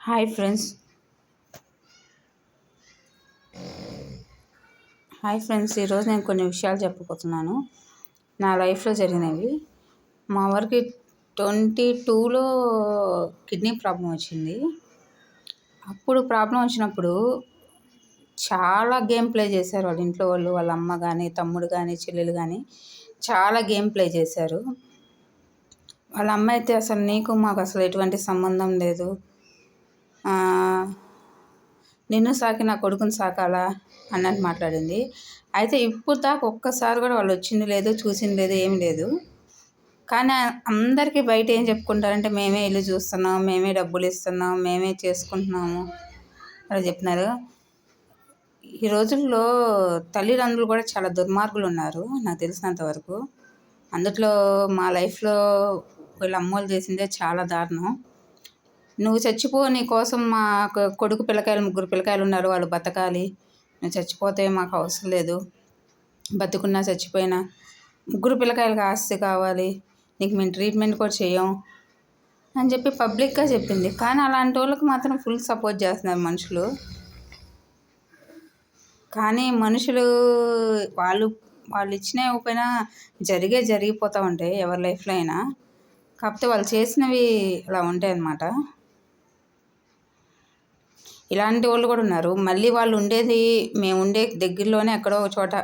Hi friends ఈరోజు నేను కొన్ని విషయాలు చెప్పబోతున్నాను. నా లైఫ్లో జరిగినవి. మా వారికి 22లో కిడ్నీ ప్రాబ్లం వచ్చింది. అప్పుడు ప్రాబ్లం వచ్చినప్పుడు చాలా గేమ్ ప్లే చేశారు వాళ్ళ ఇంట్లో వాళ్ళు, వాళ్ళ అమ్మ కానీ, తమ్ముడు కానీ, చెల్లెలు కానీ చాలా గేమ్ ప్లే చేశారు. వాళ్ళ అమ్మ అయితే అసలు నీకు మాకు అసలు ఎటువంటి సంబంధం లేదు, నిన్ను సాకి నా కొడుకుని సాకాలా అన్నట్టు మాట్లాడింది. అయితే ఇప్పుడు దాకా ఒక్కసారి కూడా వాళ్ళు వచ్చింది లేదు, చూసింది లేదు, ఏం లేదు. కానీ అందరికీ బయట ఏం చెప్పుకుంటారంటే మేమే ఇల్లు చూస్తున్నాం, మేమే డబ్బులు ఇస్తున్నాం, మేమే చేసుకుంటున్నాము అలా చెప్తున్నారు. ఈ రోజుల్లో తల్లిదండ్రులు కూడా చాలా దుర్మార్గులు ఉన్నారు నాకు తెలిసినంత వరకు. అందుట్లో మా లైఫ్లో వీళ్ళ అమ్మోళ్ళు చేసిందే చాలా దారుణం. నువ్వు చచ్చిపో, నీ కోసం మా కొడుకు పిల్లకాయలు 3 పిల్లకాయలు ఉన్నారు, వాళ్ళు బతకాలి, నువ్వు చచ్చిపోతే మాకు అవసరం లేదు, బతుకున్నా చచ్చిపోయినా 3 పిల్లకాయలకి ఆస్తి కావాలి, నీకు మేము ట్రీట్మెంట్ కూడా చేయం అని చెప్పి పబ్లిక్గా చెప్పింది. కానీ అలాంటి వాళ్ళకి మాత్రం ఫుల్ సపోర్ట్ చేస్తున్నారు మనుషులు. కానీ మనుషులు వాళ్ళు ఇచ్చినా ఇవ్వకపోయినా జరిగిపోతూ ఉంటాయి ఎవరి లైఫ్లో అయినా. కాకపోతే వాళ్ళు చేసినవి అలా ఉంటాయి అన్నమాట. ఇలాంటి వాళ్ళు కూడా ఉన్నారు. మళ్ళీ వాళ్ళు మేము ఉండే దగ్గరలోనే ఎక్కడో ఒక చోట,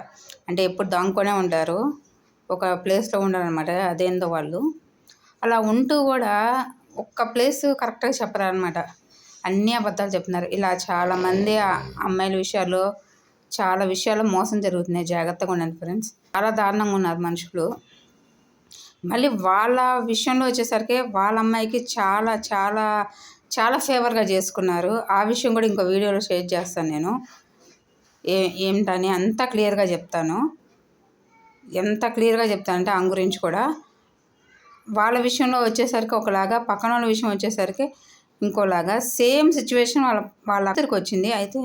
అంటే ఎప్పుడు దాంకొనే ఉంటారు, ఒక ప్లేస్లో ఉండరనమాట. అదేందో వాళ్ళు అలా ఉంటూ కూడా ఒక్క ప్లేస్ కరెక్ట్గా చెప్పరనమాట, అన్నీ అబద్ధాలు చెప్తున్నారు. ఇలా చాలామంది అమ్మాయిల విషయాల్లో చాలా విషయాల్లో మోసం జరుగుతున్నాయి. జాగ్రత్తగా ఉండండి ఫ్రెండ్స్. చాలా దారుణంగా ఉన్నారు మనుషులు. మళ్ళీ వాళ్ళ విషయంలో వచ్చేసరికి వాళ్ళ అమ్మాయికి చాలా చాలా చాలా ఫేవర్గా చేసుకున్నారు. ఆ విషయం కూడా ఇంకో వీడియోలో షేర్ చేస్తాను నేను. ఏమిటని అంతా క్లియర్గా చెప్తాను. ఎంత క్లియర్గా చెప్తానంటే ఆమె గురించి కూడా. వాళ్ళ విషయంలో వచ్చేసరికి ఒకలాగా, పక్కన వాళ్ళ విషయం వచ్చేసరికి ఇంకోలాగా. సేమ్ సిచ్యువేషన్ వాళ్ళ దగ్గరికి వచ్చింది. అయితే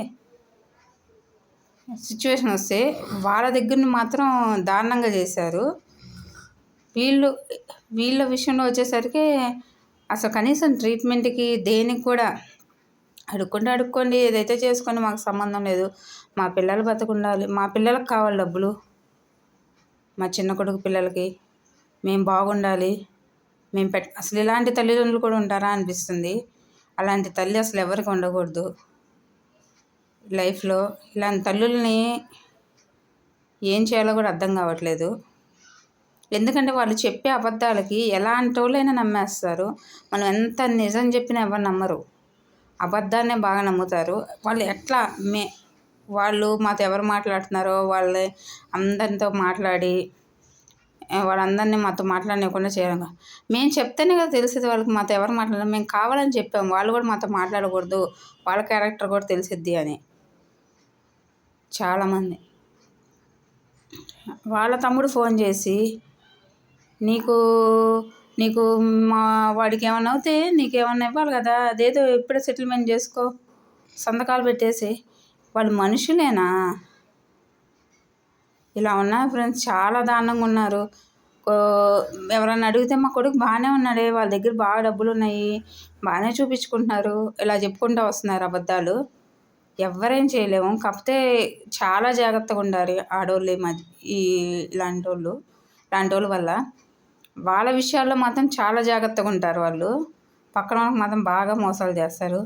సిచ్యువేషన్ వస్తే వాళ్ళ దగ్గరని మాత్రం దారుణంగా చేశారు. వీళ్ళ విషయంలో వచ్చేసరికి అసలు కనీసం ట్రీట్మెంట్కి దేనికి కూడా అడుక్కోండి, ఏదైతే చేసుకొని మాకు సంబంధం లేదు, మా పిల్లలు బతుకుండాలి, మా పిల్లలకు కావాలి డబ్బులు, మా చిన్న కొడుకు పిల్లలకి మేము బాగుండాలి, అసలు ఇలాంటి తల్లిదండ్రులు కూడా ఉంటారా అనిపిస్తుంది. అలాంటి తల్లి అసలు ఎవరికి ఉండకూడదు లైఫ్లో. ఇలాంటి తల్లుల్ని ఏం చేయాలో కూడా అర్థం కావట్లేదు. ఎందుకంటే వాళ్ళు చెప్పే అబద్ధాలకి ఎలాంటి వాళ్ళైనా నమ్మేస్తారు. మనం ఎంత నిజం చెప్పినా ఎవరు నమ్మరు, అబద్ధాన్నే బాగా నమ్ముతారు. వాళ్ళు మాతో ఎవరు మాట్లాడుతున్నారో వాళ్ళే అందరితో మాట్లాడి వాళ్ళందరినీ మాతో మాట్లాడనివ్వకుండా చేయడం. మేము చెప్తేనే కదా తెలిసేది వాళ్ళకి మాతో ఎవరు మాట్లాడారు. మేము కావాలని చెప్పాము, వాళ్ళు కూడా మాతో మాట్లాడకూడదు, వాళ్ళ క్యారెక్టర్ కూడా తెలిసిద్ది అని. చాలామంది వాళ్ళ తమ్ముడు ఫోన్ చేసి నీకు మా వాడికి ఏమన్నా అవుతే నీకేమన్నా ఇవ్వాలి కదా, అదేదో ఇప్పుడే సెటిల్మెంట్ చేసుకో, సంతకాలు పెట్టేసి. వాళ్ళు మనుషులేనా? ఇలా ఉన్నారు ఫ్రెండ్స్, చాలా దారుణంగా ఉన్నారు. ఎవరన్నా అడిగితే మా కొడుకు బాగానే ఉన్నాడే, వాళ్ళ దగ్గర బాగా డబ్బులు ఉన్నాయి, బాగానే చూపించుకుంటున్నారు, ఇలా చెప్పుకుంటూ వస్తున్నారు అబద్ధాలు. ఎవరేం చేయలేము. కాకపోతే చాలా జాగ్రత్తగా ఉండాలి ఆడవాళ్ళు. ఇలాంటి వాళ్ళ వల్ల వాళ్ళ విషయాల్లో మాత్రం చాలా జాగ్రత్తగా ఉంటారు వాళ్ళు. పక్కన వాళ్ళకి మాత్రం బాగా మోసాలు చేస్తారు.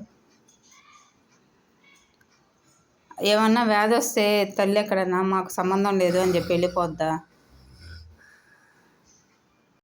ఏమన్నా వ్యాధి వస్తే తల్లి ఎక్కడన్నా మాకు సంబంధం లేదు అని చెప్పి వెళ్ళిపోద్దా?